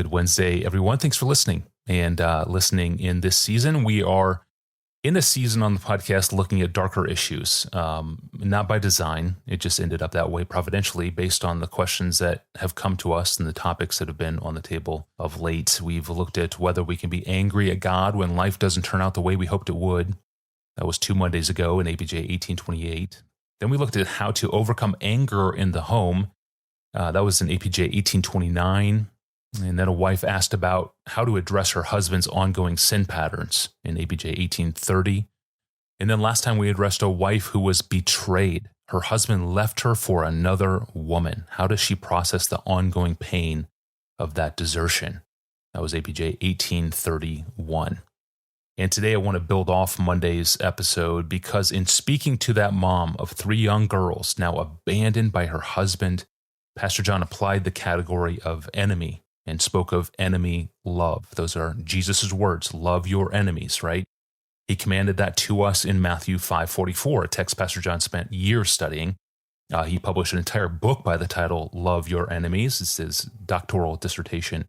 Good Wednesday, everyone. Thanks for listening and listening in this season. We are in a season on the podcast looking at darker issues, not by design. It just ended up that way providentially based on the questions that have come to us and the topics that have been on the table of late. We've looked at whether we can be angry at God when life doesn't turn out the way we hoped it would. That was 2 Mondays ago in APJ 1828. Then we looked at how to overcome anger in the home. That was in APJ 1829. And then a wife asked about how to address her husband's ongoing sin patterns in APJ 1830. And then last time we addressed a wife who was betrayed. Her husband left her for another woman. How does she process the ongoing pain of that desertion? That was APJ 1831. And today I want to build off Monday's episode because in speaking to that mom of 3 young girls now abandoned by her husband, Pastor John applied the category of enemy and spoke of enemy love. Those are Jesus' words, love your enemies, right? He commanded that to us in Matthew 5:44, a text Pastor John spent years studying. He published an entire book by the title, Love Your Enemies. It's his doctoral dissertation.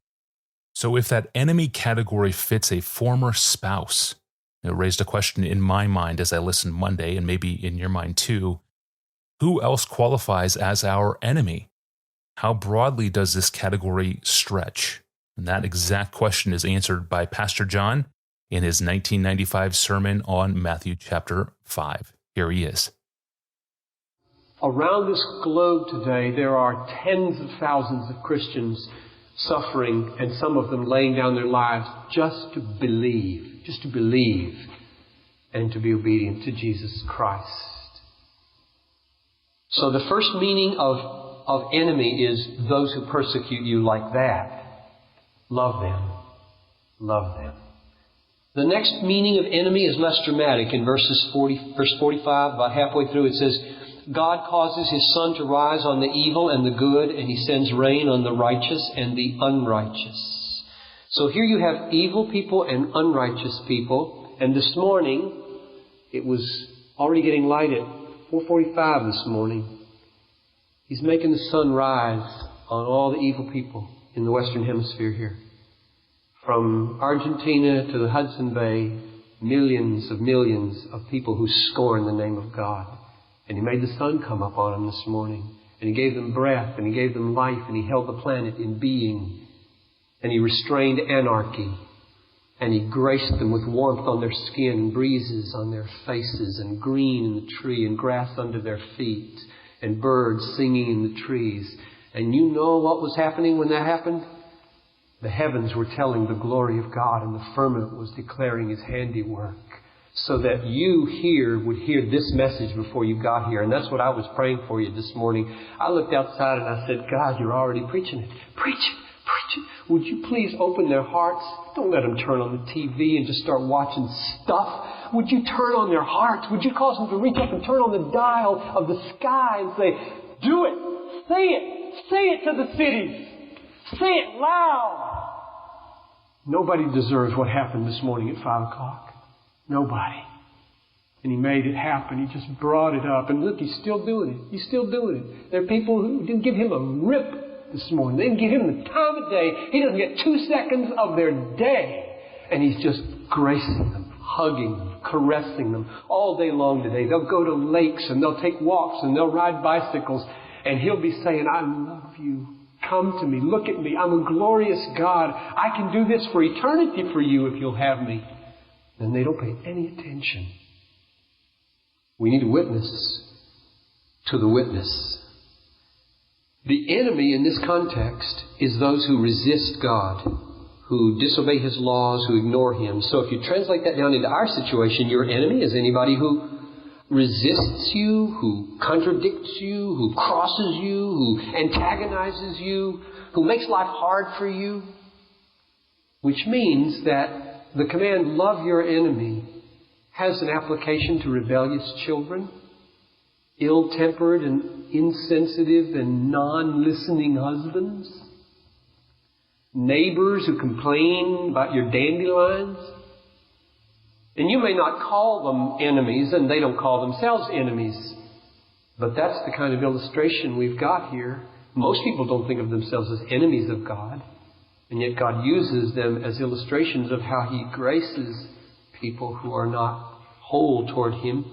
So if that enemy category fits a former spouse, it raised a question in my mind as I listened Monday, and maybe in your mind too, who else qualifies as our enemy? How broadly does this category stretch? And that exact question is answered by Pastor John in his 1995 sermon on Matthew chapter 5. Here he is. Around this globe today, there are tens of thousands of Christians suffering, and some of them laying down their lives just to believe, and to be obedient to Jesus Christ. So the first meaning of enemy is those who persecute you like that. Love them. Love them. The next meaning of enemy is less dramatic. In verse 45, about halfway through, it says, God causes His sun to rise on the evil and the good, and He sends rain on the righteous and the unrighteous. So here you have evil people and unrighteous people. And this morning, it was already getting light at 4:45 this morning. He's making the sun rise on all the evil people in the Western Hemisphere here. From Argentina to the Hudson Bay, millions of people who scorn the name of God. And He made the sun come up on them this morning. And He gave them breath, and He gave them life, and He held the planet in being. And He restrained anarchy. And He graced them with warmth on their skin, and breezes on their faces, and green in the tree, and grass under their feet, and birds singing in the trees. And you know what was happening when that happened? The heavens were telling the glory of God, and the firmament was declaring His handiwork, so that you here would hear this message before you got here. And that's what I was praying for you this morning. I looked outside and I said, God, You're already preaching it. Preach it. Preach it. Would You please open their hearts? Don't let them turn on the TV and just start watching stuff. Would You turn on their hearts? Would You cause them to reach up and turn on the dial of the sky and say, do it. Say it. Say it to the cities. Say it loud. Nobody deserves what happened this morning at 5 o'clock. Nobody. And He made it happen. He just brought it up. And look, He's still doing it. He's still doing it. There are people who didn't give Him a rip this morning. They didn't give Him the time of day. He doesn't get 2 seconds of their day. And He's just gracing them, hugging them, caressing them all day long today. They'll go to lakes and they'll take walks and they'll ride bicycles. And He'll be saying, I love you. Come to me. Look at me. I'm a glorious God. I can do this for eternity for you if you'll have me. And they don't pay any attention. We need a witness to the witness. The enemy in this context is those who resist God, who disobey His laws, who ignore Him. So if you translate that down into our situation, your enemy is anybody who resists you, who contradicts you, who crosses you, who antagonizes you, who makes life hard for you. Which means that the command, love your enemy, has an application to rebellious children, ill-tempered and insensitive and non-listening husbands, neighbors who complain about your dandelions. And you may not call them enemies, and they don't call themselves enemies. But that's the kind of illustration we've got here. Most people don't think of themselves as enemies of God. And yet God uses them as illustrations of how He graces people who are not whole toward Him.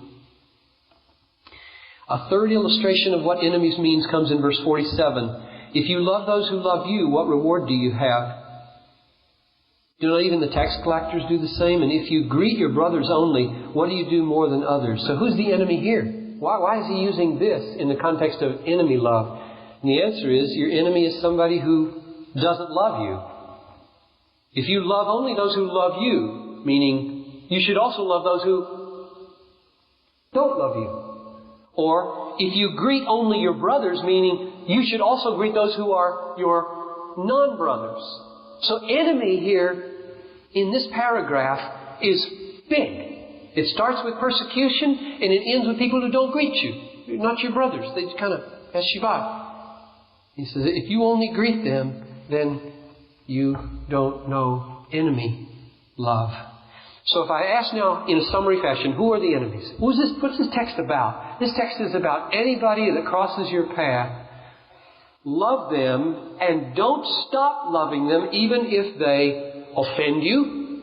A third illustration of what enemies means comes in verse 47. If you love those who love you, what reward do you have? Do not even the tax collectors do the same? And if you greet your brothers only, what do you do more than others? So who's the enemy here? Why is he using this in the context of enemy love? And the answer is, your enemy is somebody who doesn't love you. If you love only those who love you, meaning you should also love those who don't love you. Or if you greet only your brothers, meaning you should also greet those who are your non-brothers. So enemy here in this paragraph is big. It starts with persecution and it ends with people who don't greet you. They're not your brothers. They just kind of pass you by. He says, if you only greet them, then you don't know enemy love. So if I ask now in a summary fashion, who are the enemies? What's this text about? This text is about anybody that crosses your path. Love them and don't stop loving them even if they offend you,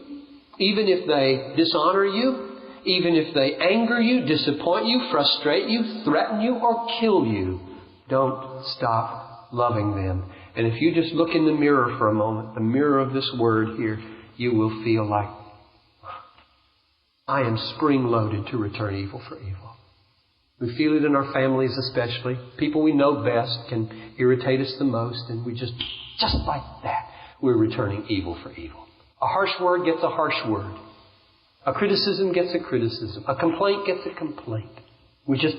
even if they dishonor you, even if they anger you, disappoint you, frustrate you, threaten you, or kill you. Don't stop loving them. And if you just look in the mirror for a moment, the mirror of this word here, you will feel like, I am spring-loaded to return evil for evil. We feel it in our families especially. People we know best can irritate us the most, and we just like that, we're returning evil for evil. A harsh word gets a harsh word. A criticism gets a criticism. A complaint gets a complaint. We just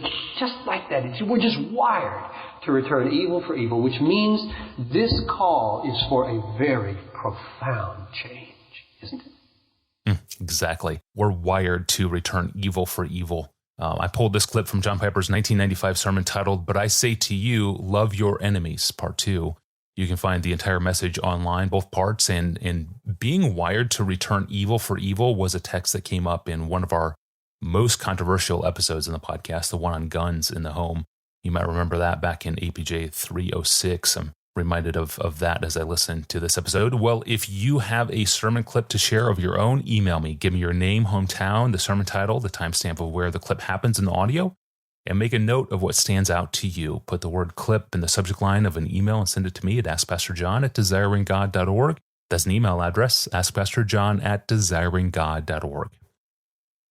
like that. We're just wired to return evil for evil, which means this call is for a very profound change, isn't it? Exactly. We're wired to return evil for evil. I pulled this clip from John Piper's 1995 sermon titled, "But I Say to You, Love Your Enemies," Part 2. You can find the entire message online, both parts. And being wired to return evil for evil was a text that came up in one of our most controversial episodes in the podcast, the one on guns in the home. You might remember that back in APJ 306. I'm reminded of that as I listen to this episode. Well, if you have a sermon clip to share of your own, email me. Give me your name, hometown, the sermon title, the timestamp of where the clip happens in the audio, and make a note of what stands out to you. Put the word clip in the subject line of an email and send it to me at askpastorjohn@desiringgod.org. That's an email address, askpastorjohn@desiringgod.org.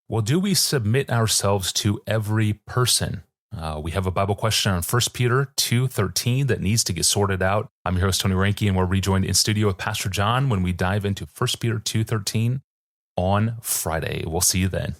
Well, do we submit ourselves to every person? We have a Bible question on 1 Peter 2:13 that needs to get sorted out. I'm your host, Tony Reinke, and we're rejoined in studio with Pastor John when we dive into 1 Peter 2:13 on Friday. We'll see you then.